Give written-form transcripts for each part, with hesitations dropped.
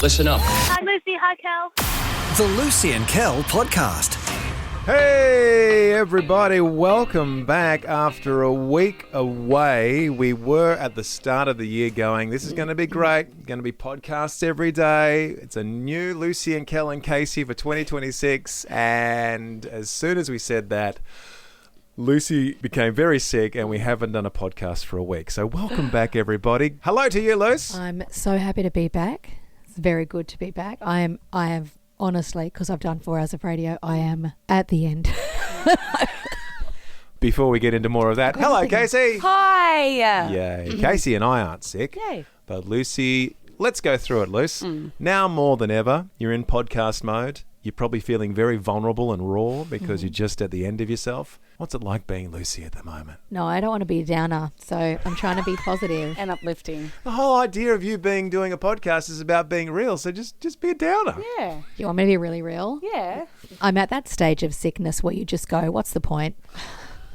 Listen up. Hi, Lucy. Hi, Kel. The Lucy and Kel podcast. Hey everybody, welcome back after a week away. We were at the start of the year going, this is going to be great, going to be podcasts every day. It's a new Lucy and Kel and Casey for 2026, and as soon as we said that, Lucy became very sick and we haven't done a podcast for a week. So welcome back everybody. Hello to you, Luce. I'm so happy to be back. It's very good to be back. I have honestly, because I've done 4 hours of radio, I am at the end. Before we get into more of that, hello Casey. Hi. Yay. Casey and I aren't sick. Yay. But Lucy, let's go through it, Luce. Now more than ever, you're in podcast mode. You're probably feeling very vulnerable and raw because you're just at the end of yourself. What's it like being Lucy at the moment? No, I don't want to be a downer, so I'm trying to be positive. And uplifting. The whole idea of you doing a podcast is about being real, so just be a downer. Yeah. You want me to be really real? Yeah. I'm at that stage of sickness where you just go, what's the point?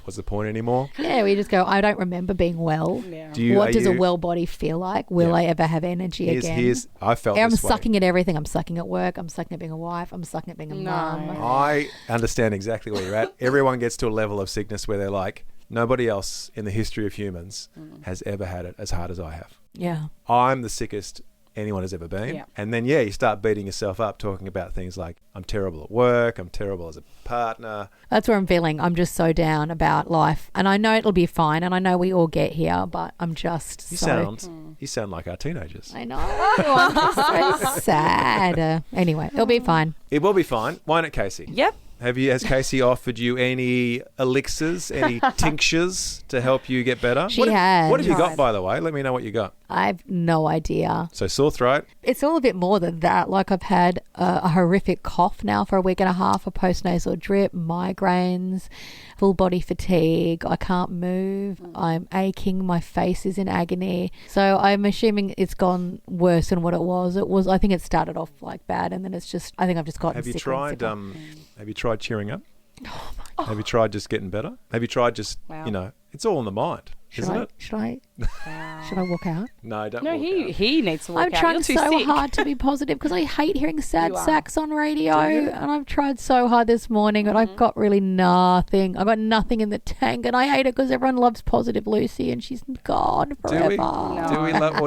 What's the point anymore? Yeah, we just go, I don't remember being well. Yeah. What does a well body feel like? Will I ever have energy again? I felt I'm this way. sucking at everything. I'm sucking at work. I'm sucking at being a wife. I'm sucking at being a mum. I understand exactly where you're at. Everyone gets to a level of sickness where they're like, nobody else in the history of humans has ever had it as hard as I have. Yeah. I'm the sickest anyone has ever been. Yeah. And then, you start beating yourself up talking about things like, I'm terrible at work, I'm terrible as a partner. That's where I'm feeling. I'm just so down about life. And I know it'll be fine. And I know we all get here, but I'm just You so... sound like our teenagers. I know. I'm just so sad. Anyway, it'll be fine. It will be fine. Won't it, Casey? Yep. Has Casey offered you any elixirs, any tinctures to help you get better? She has. What have you got, by the way? Let me know what you got. I have no idea. So sore throat. It's all a bit more than that. Like I've had a horrific cough now for a week and a half, a postnasal drip, migraines, full body fatigue. I can't move. I'm aching. My face is in agony. So I'm assuming it's gone worse than what it was. I think it started off like bad, and then it's just. I think I've just gotten. Have you sicker tried? and sicker. Have you tried cheering up? Oh my God. Have you tried just getting better? Have you tried just it's all in the mind, isn't it? Should I walk out? No, don't. No, walk out. he needs to walk I'm out. trying You're too so sick. hard to be positive because I hate hearing sad You are. sacks on radio, and I've tried so hard this morning, but I've got really nothing. I got nothing in the tank, and I hate it because everyone loves positive Lucy, and she's gone forever.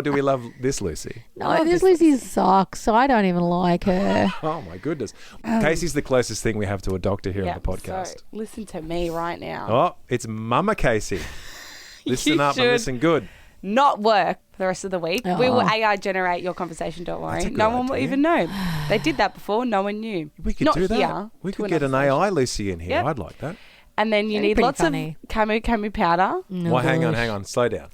Do we love this Lucy? No, this Lucy sucks. So I don't even like her. Oh my goodness. Casey's the closest thing we have to a doctor here on the podcast. So listen to me right now. Oh, it's Mama Casey. Listen You up and should listen good. Not work for the rest of the week. Oh. We will AI generate your conversation, don't That's a worry. good No one will idea. even know. They did that before, no one knew. We could Not do that. here, We to could get an another AI Lucy in here. Yep. I'd like that. And then you That'd be need pretty lots funny. of camu powder. No Well, hang gosh. on. Slow down.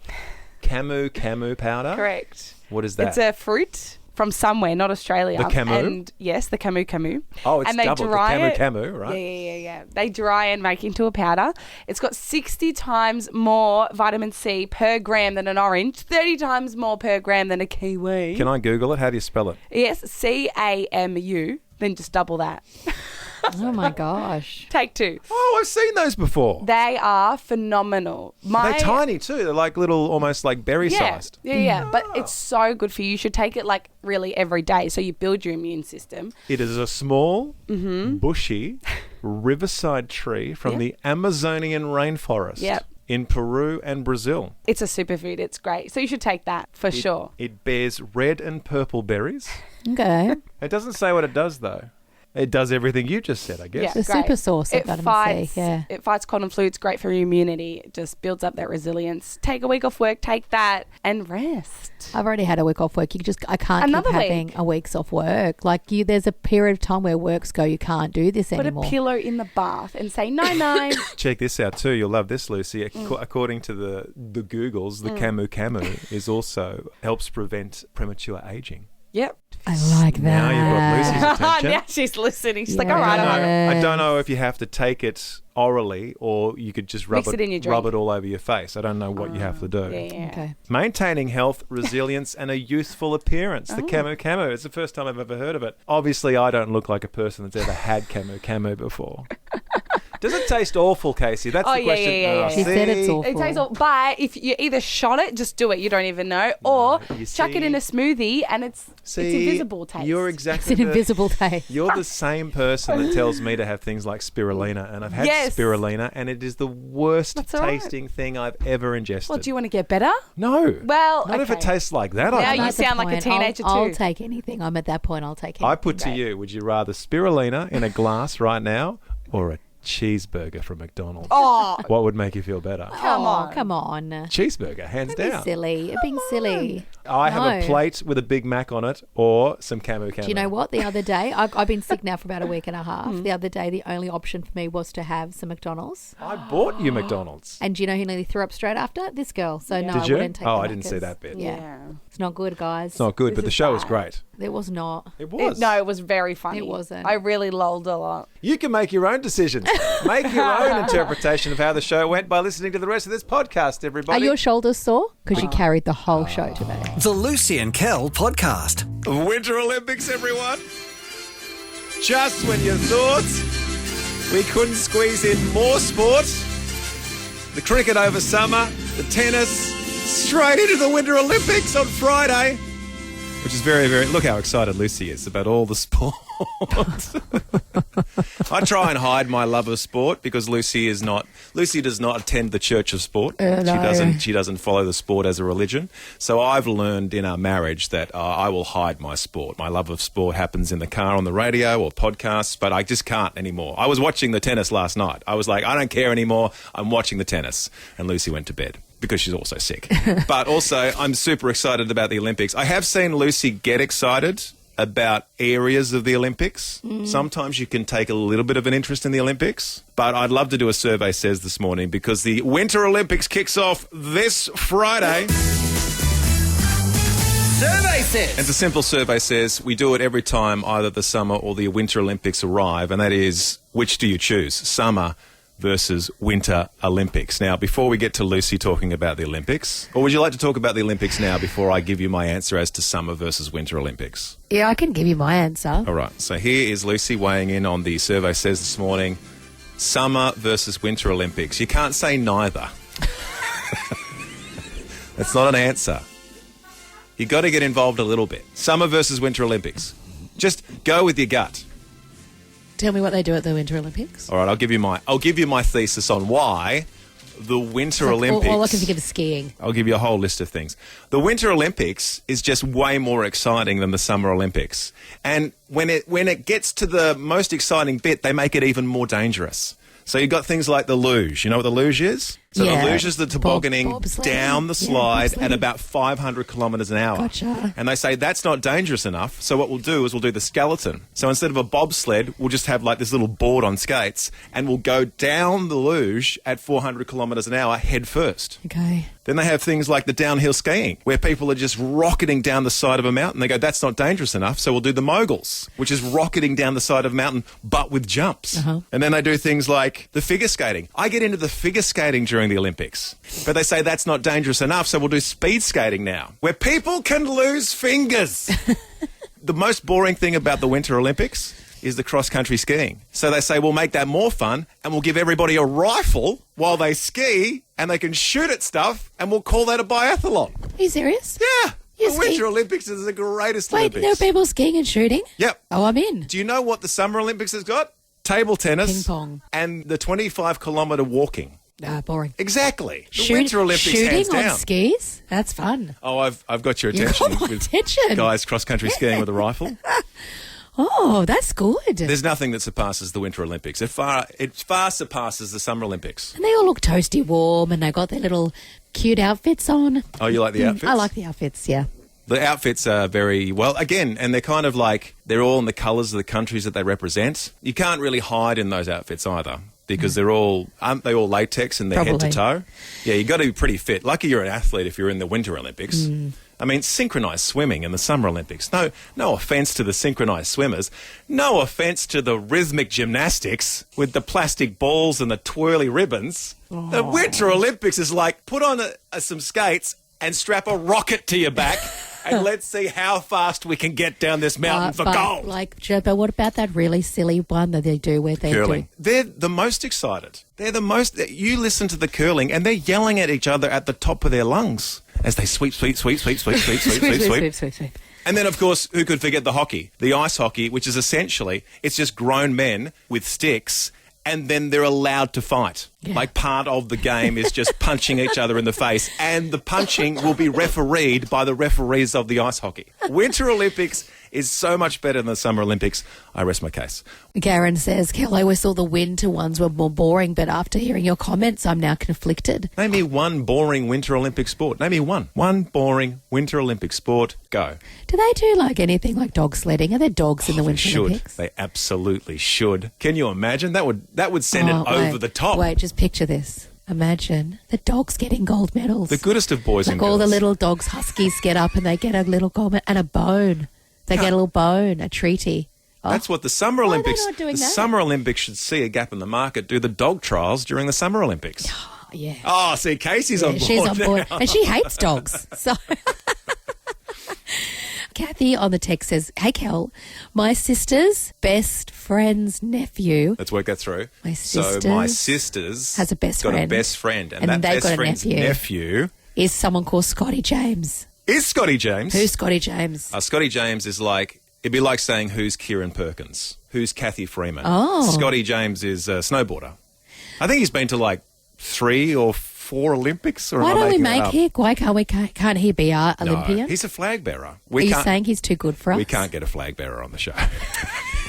Camu powder? Correct. What is that? It's a fruit from somewhere, not Australia. The camu? And yes, the camu. Oh, it's and they double. dry The it. camu, right? Yeah. They dry and make into a powder. It's got 60 times more vitamin C per gram than an orange, 30 times more per gram than a kiwi. Can I Google it? How do you spell it? Yes, CAMU. Then just double that. Oh my gosh. Take 2. Oh, I've seen those before. They are phenomenal. They're tiny too. They're like little, almost like berry sized. Yeah. But it's so good for you. You should take it like really every day so you build your immune system. It is a small, bushy, riverside tree from the Amazonian rainforest Yep. in Peru and Brazil. It's a superfood. It's great. So you should take that for sure. It bears red and purple berries. Okay. It doesn't say what it does though. It does everything you just said, I guess. The great. super source of vitamin C. Yeah. It fights cotton flu. It's great for your immunity. It just builds up that resilience. Take a week off work, take that, and rest. I've already had a week off work. I can't Another keep week. having a week's off work. There's a period of time where works go, you can't do this Put anymore. a pillow in the bath and say, no. Check this out too. You'll love this, Lucy. According to the Googles, the camu is also helps prevent premature aging. Yep. I like that. Now you've got Lucy's attention. Now she's listening. She's like, Yeah. all right, all right. I don't know if you have to take it orally or you could just Mix it in your drink. rub it all over your face. I don't know what you have to do. Yeah. Okay. Maintaining health, resilience, and a youthful appearance. The camu. It's the first time I've ever heard of it. Obviously, I don't look like a person that's ever had camu before. Does it taste awful, Casey? That's the question. Yeah. She said it's awful. It tastes awful. But if you either shot it, just do it. You don't even know. Or chuck it in a smoothie and it's invisible taste. You're exactly It's an invisible taste. You're the same person that tells me to have things like spirulina, and I've had spirulina, and it is the worst tasting thing I've ever ingested. Well, do you want to get better? No. Well, not if it tastes like that. Now I you sound like a teenager too. I'll take anything. I'm at that point. I'll take anything. I put to you, would you rather spirulina in a glass right now or a cheeseburger from McDonald's? Oh, What would make you feel better? come on. Come on. Cheeseburger, hands Don't down. be silly. You're being silly. I have a No. plate with a Big Mac on it or some Camu Camu. Do you know what? The other day, I've been sick now for about a week and a half. The other day, the only option for me was to have some McDonald's. I bought you McDonald's. And do you know who nearly threw up straight after? This girl. So no, Did I you? wouldn't take Oh, the I didn't see Maccas. that bit. Yeah. It's not good, guys. It's not good, but the is show was bad. great. It was not. It was. No, it was very funny. It wasn't. I really lolled a lot. You can make your own decisions. Make your own interpretation of how the show went by listening to the rest of this podcast, Are everybody. your shoulders sore? Because you carried the whole show today. The Lucy and Kel podcast. Winter Olympics, everyone. Just when you thought we couldn't squeeze in more sport, the cricket over summer, the tennis, straight into the Winter Olympics on Friday. Which is very, very... Look how excited Lucy is about all the sport. I try and hide my love of sport because Lucy does not attend the Church of Sport. She doesn't follow the sport as a religion. So I've learned in our marriage that I will hide my sport. My love of sport happens in the car, on the radio or podcasts, but I just can't anymore. I was watching the tennis last night. I was like, I don't care anymore. I'm watching the tennis. And Lucy went to bed. Because she's also sick. But also, I'm super excited about the Olympics. I have seen Lucy get excited about areas of the Olympics. Sometimes you can take a little bit of an interest in the Olympics. But I'd love to do a survey says this morning because the Winter Olympics kicks off this Friday. Survey says. And it's a simple survey says we do it every time either the summer or the Winter Olympics arrive, and that is, which do you choose? Summer versus Winter Olympics. Now, before we get to Lucy talking about the Olympics, or would you like to talk about the Olympics now before I give you my answer as to summer versus Winter Olympics? Yeah, I can give you my answer. All right. So here is Lucy weighing in on the survey says this morning, summer versus Winter Olympics. You can't say neither. That's not an answer. You got to get involved a little bit. Summer versus Winter Olympics. Just go with your gut. Tell me what they do at the Winter Olympics. All right, I'll give you my thesis on why the Winter Olympics. All I can think of is skiing. I'll give you a whole list of things. The Winter Olympics is just way more exciting than the Summer Olympics. And when it gets to the most exciting bit, they make it even more dangerous. So you've got things like the luge. You know what the luge is? So Yeah. the luge is the tobogganing bobsleigh. down the Yeah, slide bobsleigh. at about 500 kilometres an hour. Gotcha. And they say that's not dangerous enough. So what we'll do is we'll do the skeleton. So instead of a bobsled, we'll just have like this little board on skates and we'll go down the luge at 400 kilometres an hour head first. Okay. Then they have things like the downhill skiing, where people are just rocketing down the side of a mountain. They go, that's not dangerous enough, so we'll do the moguls, which is rocketing down the side of a mountain, but with jumps. Uh-huh. And then they do things like the figure skating. I get into the figure skating during the Olympics, but they say that's not dangerous enough, so we'll do speed skating now, where people can lose fingers. The most boring thing about the Winter Olympics is the cross-country skiing. So they say we'll make that more fun and we'll give everybody a rifle while they ski and they can shoot at stuff and we'll call that a biathlon. Are you serious? Yeah. You The Winter ski? Olympics is the greatest Wait, Olympics. there are people skiing and shooting? Yep. Oh, I'm in. Do you know what the Summer Olympics has got? Table tennis. Ping pong. And the 25-kilometre walking. Boring. Exactly. The Winter Olympics shooting hands on down. skis? That's fun. Oh, I've got your You attention got my with attention. guys cross-country skiing with a rifle. Oh, that's good. There's nothing that surpasses the Winter Olympics. It far surpasses the Summer Olympics. And they all look toasty warm and they got their little cute outfits on. Oh, you like the outfits? I like the outfits, yeah. The outfits are very, well, again, and they're kind of like, they're all in the colours of the countries that they represent. You can't really hide in those outfits either because aren't they all latex and they're head to Probably. toe? Yeah, you've got to be pretty fit. Lucky you're an athlete if you're in the Winter Olympics. I mean, synchronised swimming in the Summer Olympics. No offence to the synchronised swimmers. No offence to the rhythmic gymnastics with the plastic balls and the twirly ribbons. The Winter Olympics is like, put on some skates and strap a rocket to your back and let's see how fast we can get down this mountain for gold. But what about that really silly one that they do where they Curling. They're the most excited. They're the most. You listen to the curling, and they're yelling at each other at the top of their lungs as they sweep. And then, of course, who could forget the hockey? The ice hockey, which is essentially, it's just grown men with sticks, and then they're allowed to fight. Yeah. Like, part of the game is just punching each other in the face, and the punching will be refereed by the referees of the ice hockey. Winter Olympics is so much better than the Summer Olympics. I rest my case. Garen says, Kel, I always thought the winter ones were more boring, but after hearing your comments, I'm now conflicted. Name me one boring Winter Olympic sport. Name me one. One boring Winter Olympic sport. Go. Do they do like anything like dog sledding? Are there dogs in the Winter Olympics? They absolutely should. Can you imagine? That would send it over the top. Wait, just picture this. Imagine the dogs getting gold medals. The goodest of boys and girls. Like all the little dogs, huskies, get up and they get a little gold medal and a bone. They get a little bone, a treaty. Oh. That's what the Summer Olympics... Why are they not doing that? Summer Olympics should see a gap in the market, do the dog trials during the Summer Olympics. Yeah. Oh, see, Casey's on board. She's on board. Now. And she hates dogs. So... Kathy on the text says, hey, Kel, my sister's best friend's nephew... Let's work that through. My sister's has a best friend. Got a best friend. And that they've best got a friend's nephew... is someone called Scotty James. Is Scotty James? Who's Scotty James? Scotty James is like... It'd be like saying, who's Kieran Perkins? Who's Kathy Freeman? Oh. Scotty James is a snowboarder. I think he's been to like 3 or 4 Olympics. Or why don't we make him? Why can't he be our Olympian? No, he's a flag bearer. Are you saying he's too good for us? We can't get a flag bearer on the show.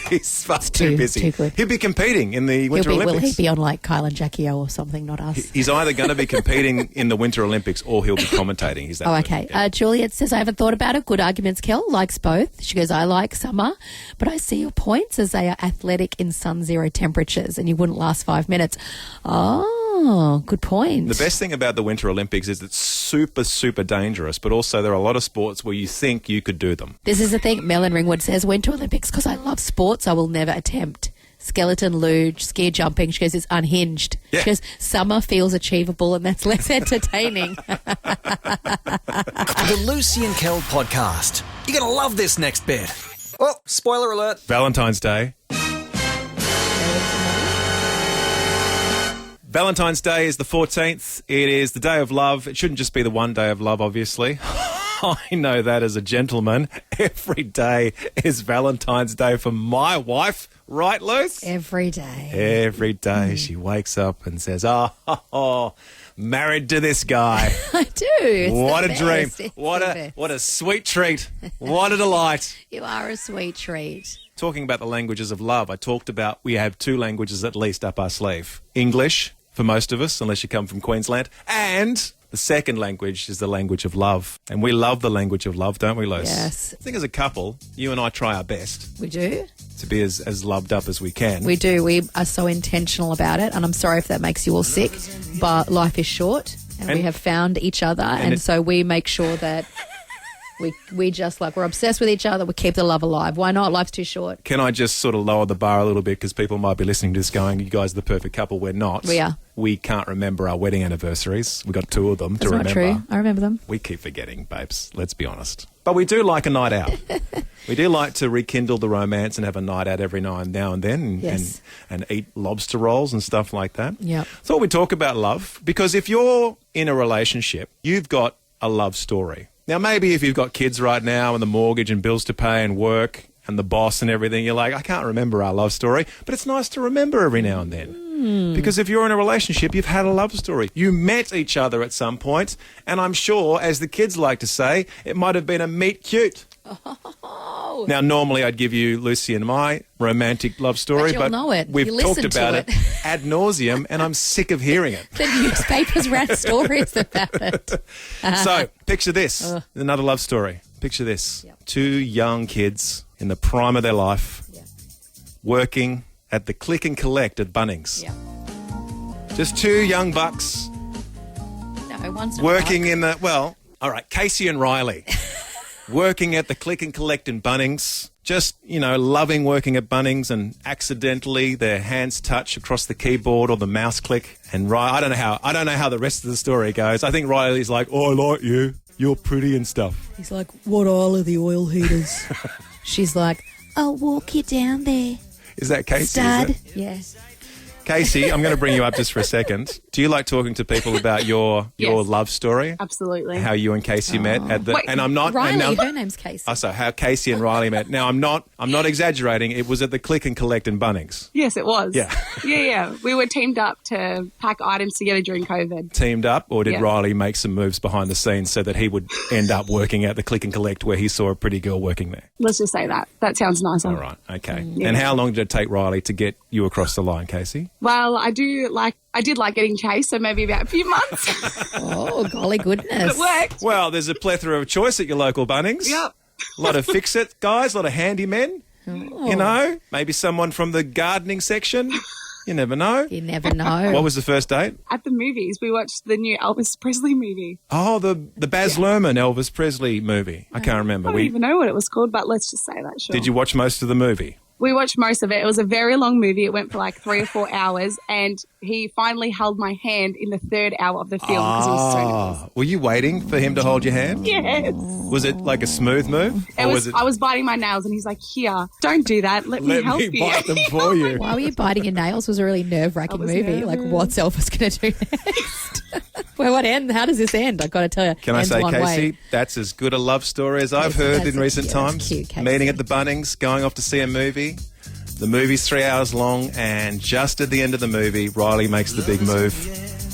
He's far too busy. Too good. He'll be competing in the Winter Olympics. Will he be on like Kyle and Jackie O or something, not us? He's either going to be competing in the Winter Olympics or he'll be commentating. He's that okay. Yeah. Juliet says, I haven't thought about it. Good arguments, Kel. Likes both. She goes, I like summer, but I see your points as they are athletic in sun-zero temperatures and you wouldn't last 5 minutes. Oh, good point. The best thing about the Winter Olympics is it's super, super dangerous, but also there are a lot of sports where you think you could do them. This is the thing. Melon Ringwood says, Winter Olympics because I love sports I will never attempt. Skeleton luge, ski jumping. She goes, it's unhinged. Yeah. She goes, summer feels achievable and that's less entertaining. The Lucy and Kel podcast. You're going to love this next bit. Oh, spoiler alert. Valentine's Day. Valentine's Day is the 14th. It is the day of love. It shouldn't just be the one day of love, obviously. I know that as a gentleman. Every day is Valentine's Day for my wife. Right, Luce? Every day. Every day she wakes up and says, oh, married to this guy. I do. It's what the a dream. best. It's What the a best. what a sweet treat. What a delight. You are a sweet treat. Talking about the languages of love, I talked about we have 2 languages at least up our sleeve. English, for most of us, unless you come from Queensland, and the second language is the language of love. And we love the language of love, don't we, Luce? Yes. I think as a couple, you and I try our best We do. to be as loved up as we can. We do. We are so intentional about it. And I'm sorry if that makes you all sick, but life is short and we have found each other. And so we make sure that we just we're obsessed with each other. We keep the love alive. Why not? Life's too short. Can I just sort of lower the bar a little bit because people might be listening to this going, you guys are the perfect couple. We're not. We are. We can't remember our wedding anniversaries. We've got 2 of them That's to not remember. true. I remember them. We keep forgetting, babes. Let's be honest. But we do like a night out. We do like to rekindle the romance and have a night out every now and then Yes. and eat lobster rolls and stuff like that. Yep. Thought we'd talk about love because if you're in a relationship, you've got a love story. Now, maybe if you've got kids right now and the mortgage and bills to pay and work and the boss and everything, you're like, I can't remember our love story. But it's nice to remember every now and then. Because if you're in a relationship, you've had a love story. You met each other at some point, and I'm sure, as the kids like to say, it might have been a meet cute. Oh. Now, normally I'd give you Lucy and my romantic love story, But you'll know it. we've You talked listen to about it. it ad nauseum, and I'm sick of hearing it. The newspapers ran stories about it. So, picture this. Another love story. Picture this. Yep. 2 young kids in the prime of their life Yep. working at the click and collect at Bunnings. Yeah. Just 2 young bucks No, one's not working right. in the, well, all right, Casey and Riley working at the click and collect in Bunnings. Just, loving working at Bunnings and accidentally their hands touch across the keyboard or the mouse click. And I don't know how the rest of the story goes. I think Riley's like, oh, I like you. You're pretty and stuff. He's like, what aisle are the oil heaters? She's like, I'll walk you down there. Is that Casey? Stud. Is it? Yes. Casey, I'm going to bring you up just for a second. Do you like talking to people about your love story? Absolutely. How you and Casey met at the... Wait, and I'm not... Riley, and now, her name's Casey. oh, so how Casey and Riley met. Now, I'm not exaggerating. It was at the Click and Collect in Bunnings. Yes, it was. Yeah. Yeah. We were teamed up to pack items together during COVID. Teamed up, or did Yeah. Riley make some moves behind the scenes so that he would end up working at the Click and Collect where he saw a pretty girl working there? Let's just say that. That sounds nicer. All right, okay. Yeah. And how long did it take Riley to get you across the line, Casey? Well, I did like getting chased, so maybe about a few months. Oh, golly goodness. It worked. Well, there's a plethora of choice at your local Bunnings. Yep. A lot of fix-it guys, a lot of handymen. Oh. You know, maybe someone from the gardening section. You never know. You never know. What was the first date? At the movies, we watched the new Elvis Presley movie. Oh, the Baz Luhrmann Elvis Presley movie. I can't remember. I don't even know what it was called, but let's just say that, sure. Did you watch most of the movie? We watched most of it. It was a very long movie. It went for like 3 or 4 hours, and he finally held my hand in the third hour of the film because he was so nervous. Were you waiting for him to hold your hand? Yes. Was it like a smooth move? I was biting my nails, and he's like, "Here, don't do that. Let me help you." bite them for you. Why were you biting your nails? It was a really nerve-wracking I was movie. Like, nervous. what's Elvis going to do next? Well, what end? How does this end? I've got to tell you. Can I ends say, one Casey, way. that's as good a love story as I've heard That's in recent times. cute, Casey. Meeting at the Bunnings, going off to see a movie. The movie's 3 hours long, and just at the end of the movie, Riley makes the big move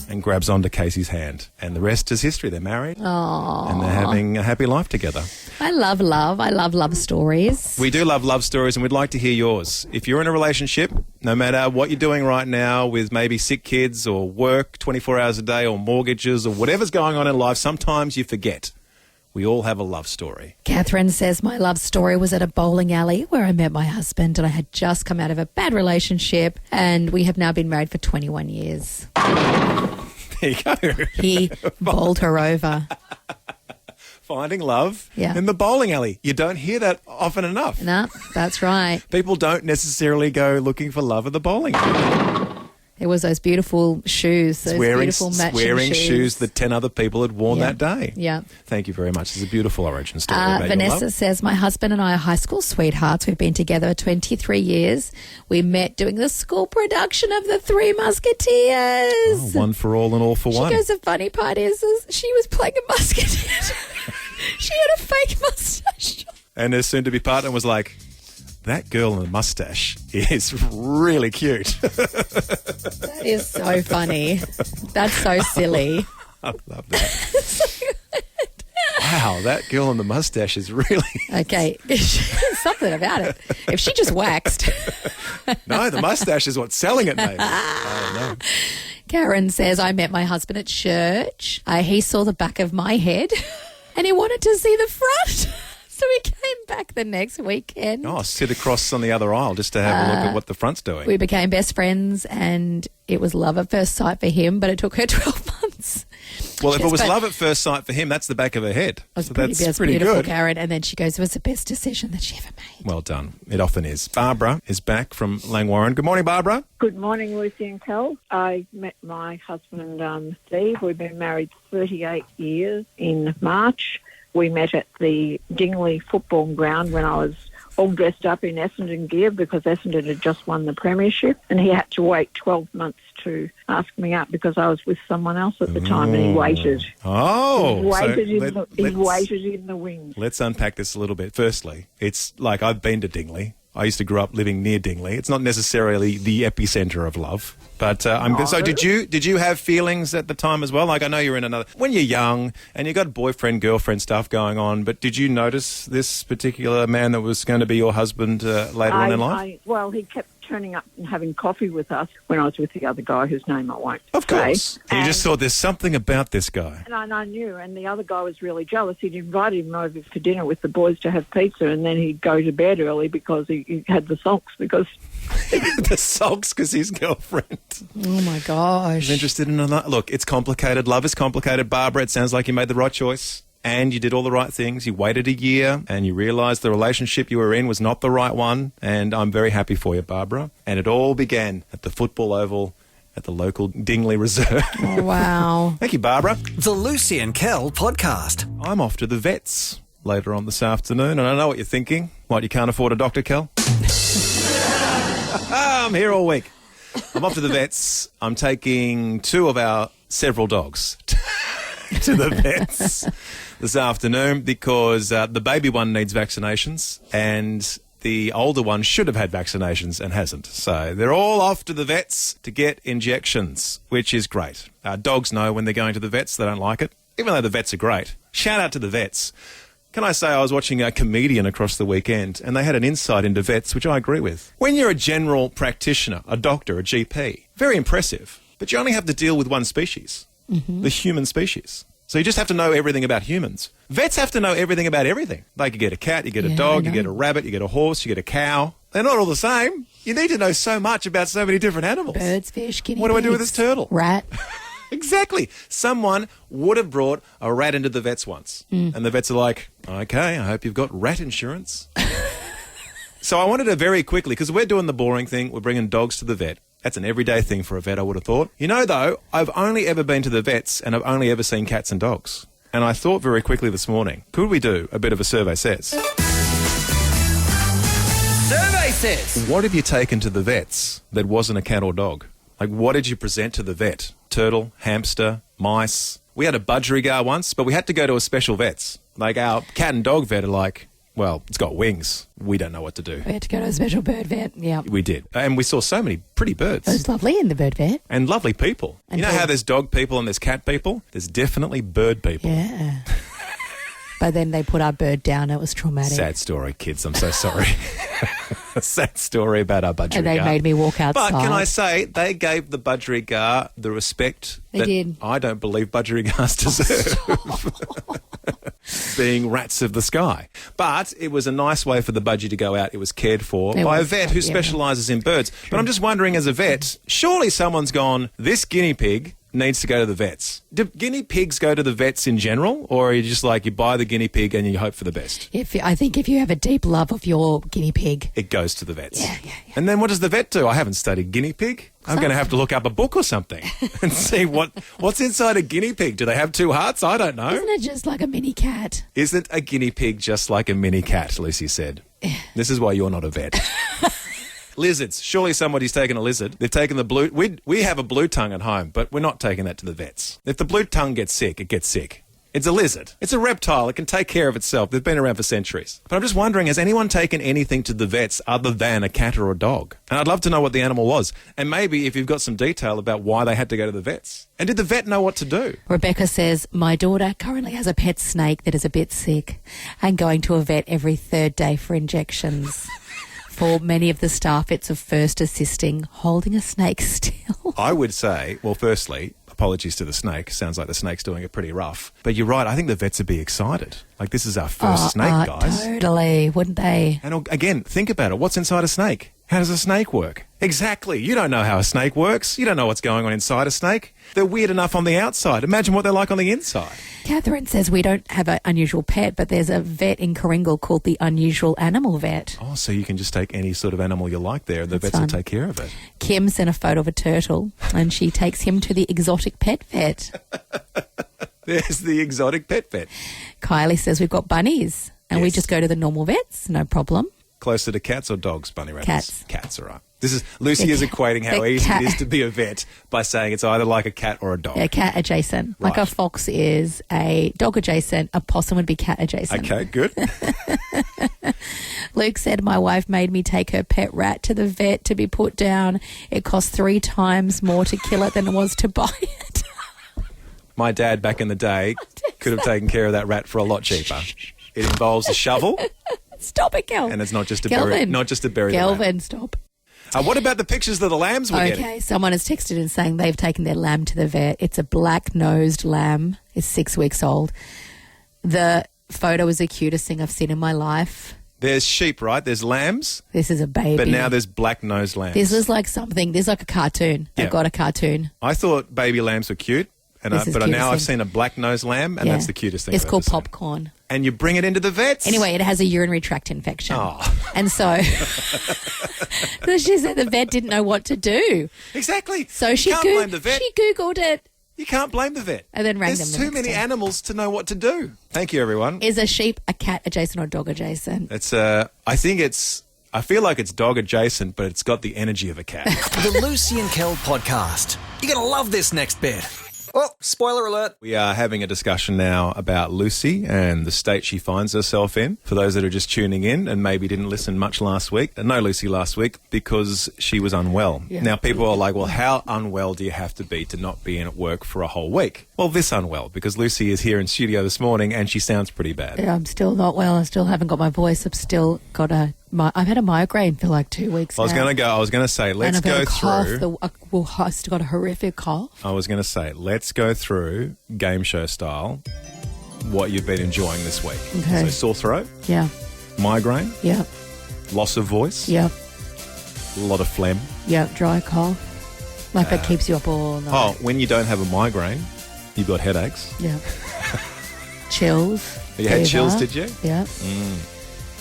and grabs onto Casey's hand. And the rest is history. They're married, and they're having a happy life together. I love love. I love love stories. We do love love stories, and we'd like to hear yours. If you're in a relationship, no matter what you're doing right now with maybe sick kids or work 24 hours a day or mortgages or whatever's going on in life, sometimes you forget. We all have a love story. Catherine says, my love story was at a bowling alley where I met my husband, and I had just come out of a bad relationship, and we have now been married for 21 years. There you go. He bowled her over. Finding love Yeah. in the bowling alley. You don't hear that often enough. No, that's right. People don't necessarily go looking for love at the bowling alley. There was those beautiful shoes, those beautiful matching shoes that 10 other people had worn Yeah. that day. Yeah. Thank you very much. It's a beautiful origin story. about your Vanessa love. says, my husband and I are high school sweethearts. We've been together 23 years. We met doing the school production of The Three Musketeers. Oh, one for all and all for one. She goes, the funny part is she was playing a musketeer. She had a fake mustache. And her soon-to-be partner was like, that girl in the mustache is really cute. That is so funny. That's so silly. I love that. Wow, that girl in the mustache is really... Okay, something about it. If she just waxed. No, the mustache is what's selling it, maybe. I don't know. Karen says, I met my husband at church. He saw the back of my head and he wanted to see the front. So we came back the next weekend. Oh, sit across on the other aisle just to have a look at what the front's doing. We became best friends, and it was love at first sight for him, but it took her 12 months. Well, if it was But- love at first sight for him, that's the back of her head. It was So pretty, that's pretty beautiful, good. Karen. And then she goes, it was the best decision that she ever made. Well done. It often is. Barbara is back from Langwarrin. Good morning, Barbara. Good morning, Lucy and Kel. I met my husband, Steve. We've been married 38 years in March. We met at the Dingley football ground when I was all dressed up in Essendon gear because Essendon had just won the premiership, and he had to wait 12 months to ask me out because I was with someone else at the time, and he waited. Oh. He waited, he let's- waited in the wings. Let's unpack this a little bit. Firstly, it's like I've been to Dingley. I used to grow up living near Dingley. It's not necessarily the epicenter of love, but so did you have feelings at the time as well? Like I know you're in another when you're young and you got boyfriend girlfriend stuff going on, but did you notice this particular man that was going to be your husband later on in life? Well, he kept turning up and having coffee with us when I was with the other guy whose name I won't Of say. course. And you just thought there's something about this guy. And I knew, and the other guy was really jealous. He'd invited him over for dinner with the boys to have pizza, and then he'd go to bed early because he had the sulks because... The sulks because his girlfriend Oh, my gosh. is interested in another. Look, it's complicated. Love is complicated, Barbara. It sounds like you made the right choice. And you did all the right things. You waited a year and you realised the relationship you were in was not the right one. And I'm very happy for you, Barbara. And it all began at the football oval at the local Dingley Reserve. Oh, wow. Thank you, Barbara. The Lucy and Kel podcast. I'm off to the vets later on this afternoon, and I know what you're thinking. What, you can't afford a doctor, Kel? I'm here all week. I'm off to the vets. I'm taking 2 of our several dogs to the vets this afternoon because the baby one needs vaccinations and the older one should have had vaccinations and hasn't. So they're all off to the vets to get injections, which is great. Dogs know when they're going to the vets, they don't like it, even though the vets are great. Shout out to the vets. Can I say I was watching a comedian across the weekend and they had an insight into vets, which I agree with. When you're a general practitioner, a doctor, a GP, very impressive, but you only have to deal with one species, the human species. So you just have to know everything about humans. Vets have to know everything about everything. They could get a cat, you get a dog, you get a rabbit, you get a horse, you get a cow. They're not all the same. You need to know so much about so many different animals. Birds, fish, guinea What do I do pigs, with this turtle? Rat. Exactly. Someone would have brought a rat into the vets once. And the vets are like, okay, I hope you've got rat insurance. So I wanted to very quickly, because we're doing the boring thing, we're bringing dogs to the vet. That's an everyday thing for a vet, I would have thought. You know, though, I've only ever been to the vets and I've only ever seen cats and dogs. And I thought very quickly this morning, could we do a bit of a survey says? Survey says. What have you taken to the vets that wasn't a cat or dog? Like, what did you present to the vet? Turtle, hamster, mice? We had a budgerigar once, but we had to go to a special vets. Like, our cat and dog vet are like, well, it's got wings. We don't know what to do. We had to go to a special bird vet. Yeah. We did. And we saw so many pretty birds. It was lovely in the bird vet. And lovely people. And you know how there's dog people and there's cat people? There's definitely bird people. Yeah. But then they put our bird down. It was traumatic. Sad story, kids. I'm so sorry. Sad story about our budgerigar. And they made me walk outside. But can I say, they gave the budgerigar the respect that did. I don't believe budgerigars deserve. Being rats of the sky. But it was a nice way for the budgie to go out. It was cared for by a vet who specialises in birds. But I'm just wondering, as a vet, surely someone's gone, this guinea pig needs to go to the vets. Do guinea pigs go to the vets in general, or are you just like you buy the guinea pig and you hope for the best? I think if you have a deep love of your guinea pig, it goes to the vets. Yeah. And then what does the vet do? I haven't studied guinea pig. I'm going to have to look up a book or something and see what's inside a guinea pig. Do they have 2 hearts? I don't know. Isn't it just like a mini cat? Isn't a guinea pig just like a mini cat, Lucy said. This is why you're not a vet. Lizards. Surely somebody's taken a lizard. They've taken the blue... We have a blue tongue at home, but we're not taking that to the vets. If the blue tongue gets sick, it gets sick. It's a lizard. It's a reptile. It can take care of itself. They've been around for centuries. But I'm just wondering, has anyone taken anything to the vets other than a cat or a dog? And I'd love to know what the animal was. And maybe if you've got some detail about why they had to go to the vets. And did the vet know what to do? Rebecca says, my daughter currently has a pet snake that is a bit sick and going to a vet every 3rd day for injections. For many of the staff, it's a first assisting holding a snake still. I would say, well, firstly, apologies to the snake. Sounds like the snake's doing it pretty rough. But you're right. I think the vets would be excited. Like, this is our first snake, guys. Totally, wouldn't they? And again, think about it. What's inside a snake? How does a snake work? Exactly. You don't know how a snake works. You don't know what's going on inside a snake. They're weird enough on the outside. Imagine what they're like on the inside. Catherine says we don't have an unusual pet, but there's a vet in Coringal called the Unusual Animal Vet. Oh, so you can just take any sort of animal you like there and the vets will take care of it. Kim sent a photo of a turtle and she takes him to the exotic pet vet. There's the exotic pet vet. Kylie says we've got bunnies and we just go to the normal vets, no problem. Closer to cats or dogs, bunny rabbits? Cats. Cats, all right. Lucy is equating how easy it is to be a vet by saying it's either like a cat or a dog. Yeah, cat adjacent. Right. Like a fox is a dog adjacent, a possum would be cat adjacent. Okay, good. Luke said my wife made me take her pet rat to the vet to be put down. It cost 3 times more to kill it than it was to buy it. My dad back in the day could have taken care of that rat for a lot cheaper. It involves a shovel. Stop it, Kel. And it's not just to Kelvin. bury the lamb. Kelvin, stop. What about the pictures of the lambs we're getting? Okay, someone has texted in saying they've taken their lamb to the vet. It's a black-nosed lamb. It's 6 weeks old. The photo is the cutest thing I've seen in my life. There's sheep, right? There's lambs. This is a baby. But now there's black-nosed lambs. This is like something. There's like a cartoon. They've got a cartoon. I thought baby lambs were cute. But now I've seen a black-nosed lamb, and that's the cutest thing It's I've called ever seen. popcorn. and you bring it into the vets. Anyway, it has a urinary tract infection. Oh. And so she said the vet didn't know what to do. Exactly. So she can't blame the vet. She Googled it. You can't blame the vet. And then rang There's them the too next many day. animals to know what to do. Thank you, everyone. Is a sheep a cat adjacent or dog adjacent? I feel like it's dog adjacent, but it's got the energy of a cat. The Lucy and Kel podcast. You're going to love this next bit. Oh, spoiler alert. We are having a discussion now about Lucy and the state she finds herself in. For those that are just tuning in and maybe didn't listen much last week, no Lucy last week because she was unwell. Yeah. Now, people are like, well, how unwell do you have to be to not be in at work for a whole week? Well, this unwell, because Lucy is here in studio this morning and she sounds pretty bad. Yeah, I'm still not well. I still haven't got my voice. I've still got I've had a migraine for like 2 weeks I was now. going to say, let's and I've go got a cough. through. I've still got a horrific cough. I was going to say, let's go through game show style what you've been enjoying this week. Okay. So sore throat, Yeah, migraine, yeah, loss of voice, yeah, a lot of phlegm. yeah. Dry cough. Like that keeps you up all night. Oh, when you don't have a migraine, you've got headaches. Yeah. Chills. You had fever. chills, did you? Yeah.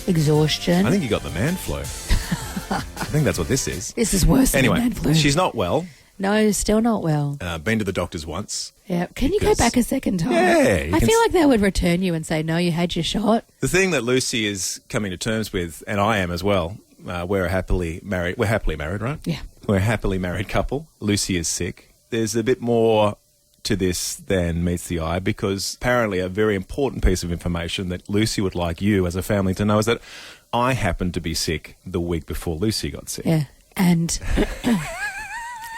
Exhaustion. I think you got the man flu. I think that's what this is. This is worse Anyway, than man flu. she's not well. No, still not well. Been to the doctors once. Yeah. Can you go Because- back a second time? Yeah, you I can feel like they would return you and say, no, you had your shot. The thing that Lucy is coming to terms with, and I am as well, we're happily married, right? Yeah. We're a happily married couple. Lucy is sick. There's a bit more to this than meets the eye because apparently a very important piece of information that Lucy would like you as a family to know is that I happened to be sick the week before Lucy got sick. Yeah. And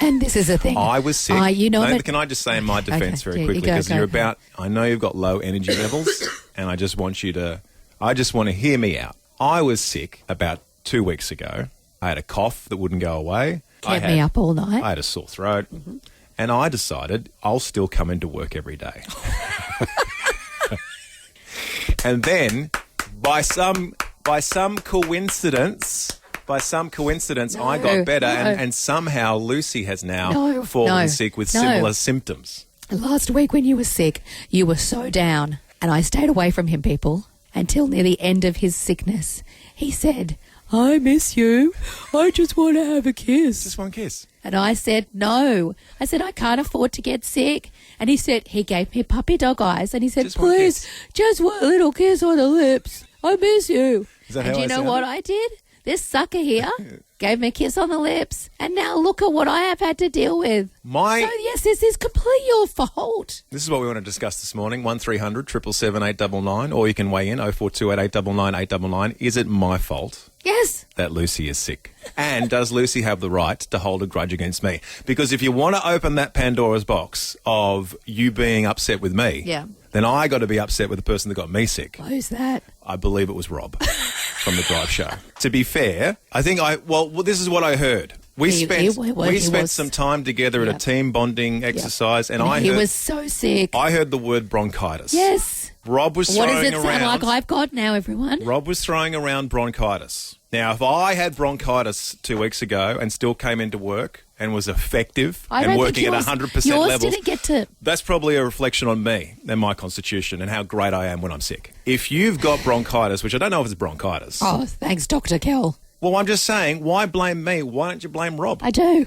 and this is the thing. I was sick. Can I just say in my defence Okay, very yeah, quickly you go, because go, you're go. about, I know you've got low energy levels and I just want to hear me out. I was sick about 2 weeks ago. I had a cough that wouldn't go away. Kept me up all night. I had a sore throat. Mm-hmm. And I decided I'll still come into work every day. And then by some coincidence, I got better and somehow Lucy has now fallen sick with similar symptoms. Last week when you were sick, you were so down. And I stayed away from him, people, until near the end of his sickness. He said, I miss you. I just want to have a kiss. Just one kiss. And I said, no. I said, I can't afford to get sick. And he said, he gave me puppy dog eyes. And he said, Just one please, kiss. just one little kiss on the lips. I miss you. Is that and how you I know sounded? what I did? This sucker here gave me a kiss on the lips. And now look at what I have had to deal with. So, yes, this is completely your fault. This is what we want to discuss this morning. 1300 777 899, or you can weigh in 0428 899 899. Is it my fault Yes. that Lucy is sick? And does Lucy have the right to hold a grudge against me? Because if you want to open that Pandora's box of you being upset with me, Yeah. then I got to be upset with the person that got me sick. Who's that? I believe it was Rob from the Drive Show. To be fair, I think this is what I heard. We He spent was- some time together at Yeah. a team bonding exercise, and he was so sick. I heard the word bronchitis. Yes. Rob was What throwing does it around. sound like I've got now, everyone? Rob was throwing around bronchitis. Now, if I had bronchitis 2 weeks ago and still came into work and was effective I and don't working think at yours- 100% yours levels, didn't get to... that's probably a reflection on me and my constitution and how great I am when I'm sick. If you've got bronchitis, which I don't know if it's bronchitis. Oh, thanks, Dr. Kel. Well, I'm just saying, why blame me? Why don't you blame Rob? I do.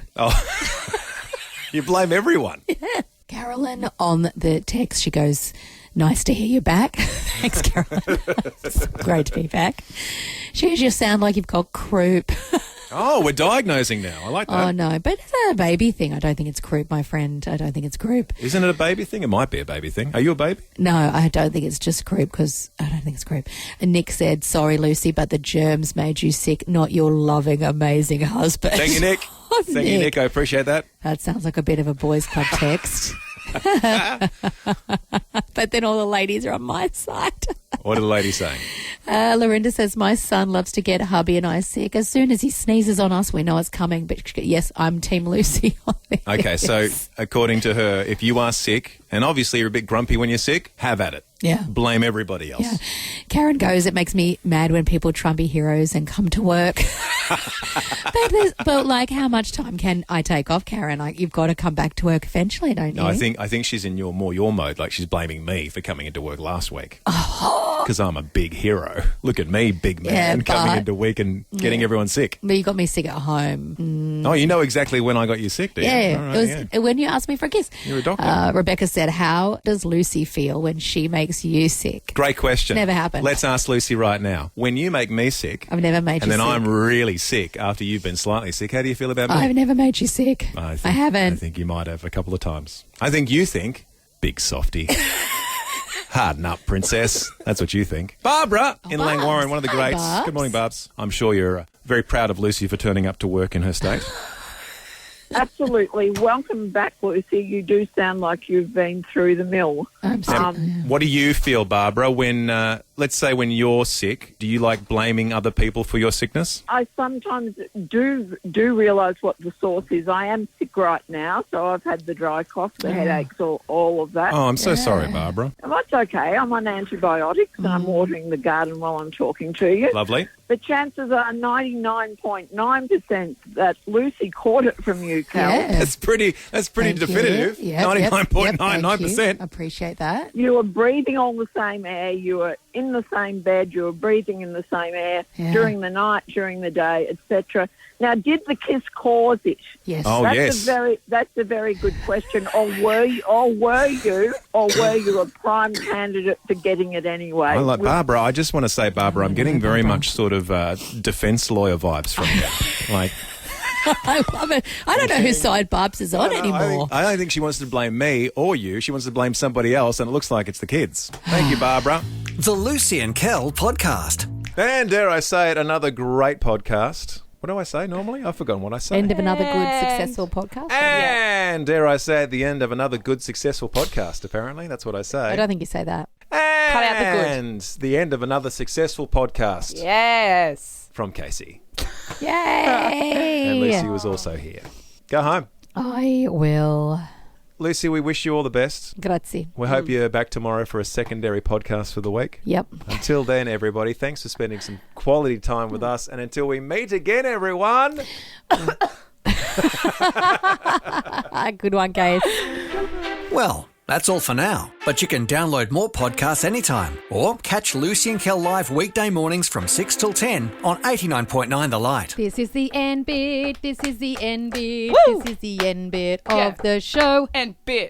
You blame everyone. Carolyn on the text, she goes, nice to hear you back. Thanks, Carolyn. It's great to be back. She goes, you sound like you've got croup. Oh, we're diagnosing now. I like that. Oh, no. But it's a baby thing. I don't think it's croup, my friend. I don't think it's croup. Isn't it a baby thing? It might be a baby thing. Are you a baby? No, I don't think it's just croup because I don't think it's croup. And Nick said, sorry, Lucy, but the germs made you sick, not your loving, amazing husband. Thank you, Nick. Oh, Thank you, Nick. I appreciate that. That sounds like a bit of a boys' club text. But then all the ladies are on my side. What are the ladies saying? Lorinda says, my son loves to get hubby and I sick. As soon as he sneezes on us, we know it's coming. But yes, I'm Team Lucy on this. Okay, so according to her, if you are sick, and obviously you're a bit grumpy when you're sick, have at it. Yeah. Blame everybody else. Yeah. Karen goes, it makes me mad when people Trumpy heroes and come to work. but like, how much time can I take off, Karen? Like, you've got to come back to work eventually, don't you? No, I think she's in your mode. Like she's blaming me for coming into work last week. Because I'm a big hero. Look at me, big man, coming into week and getting everyone sick. But you got me sick at home. Oh, you know exactly when I got you sick, do you? Yeah, All right, it was when you asked me for a kiss. You're a doctor. Rebecca said, how does Lucy feel when she makes you sick? Great question. Never happened. Let's ask Lucy right now. When you make me sick, I've never made and you then sick. I'm really sick after you've been slightly sick, how do you feel about me? I've never made you sick. I haven't. I think you might have a couple of times. I think you think, big softy. Harden up, princess. That's what you think. Barbara in Barbs. Langwarrin, one of the Hi, greats. Barbs. Good morning, Barbs. I'm sure you're very proud of Lucy for turning up to work in her state. Absolutely. Welcome back, Lucy. You do sound like you've been through the mill. I'm sorry. What do you feel, Barbara, when, let's say when you're sick, do you like blaming other people for your sickness? I sometimes do realise what the source is. I am sick right now, so I've had the dry cough, the headaches, all of that. Oh, I'm so sorry, Barbara. And that's okay. I'm on antibiotics and I'm watering the garden while I'm talking to you. Lovely. The chances are 99.9% that Lucy caught it from you, Kel. Yeah. That's pretty Thank definitive. you. Yep, 99.99%. thank you. Appreciate that. You were breathing all the same air. You were in the same bed. You were breathing in the same air during the night, during the day, etc. Now, did the kiss cause it? Yes. Oh, yes. That's a very good question. Or were you a prime candidate for getting it anyway? I like Barbara. I just want to say, Barbara, I'm getting very much sort of defence lawyer vibes from you. Like, I love it. I don't know whose side Barbs is on anymore. I don't think she wants to blame me or you. She wants to blame somebody else, and it looks like it's the kids. Thank you, Barbara. The Lucy and Kel podcast. And dare I say it, another great podcast. What do I say normally? I've forgotten what I say. End of another good, successful podcast. And dare I say at the end of another good, successful podcast, apparently. That's what I say. I don't think you say that. And out the good. the end of another successful podcast Yes. from Casey. Yay! And Lucy was also here. Go home. I will. Lucy, we wish you all the best. Grazie. We hope you're back tomorrow for a secondary podcast for the week. Yep. Until then, everybody, thanks for spending some quality time with us. And until we meet again, everyone. Good one, guys. Well, that's all for now. But you can download more podcasts anytime or catch Lucy and Kel live weekday mornings from 6 till 10 on 89.9 The Light. This is the end bit. This is the end bit. Woo! This is the end bit of the show. And bit.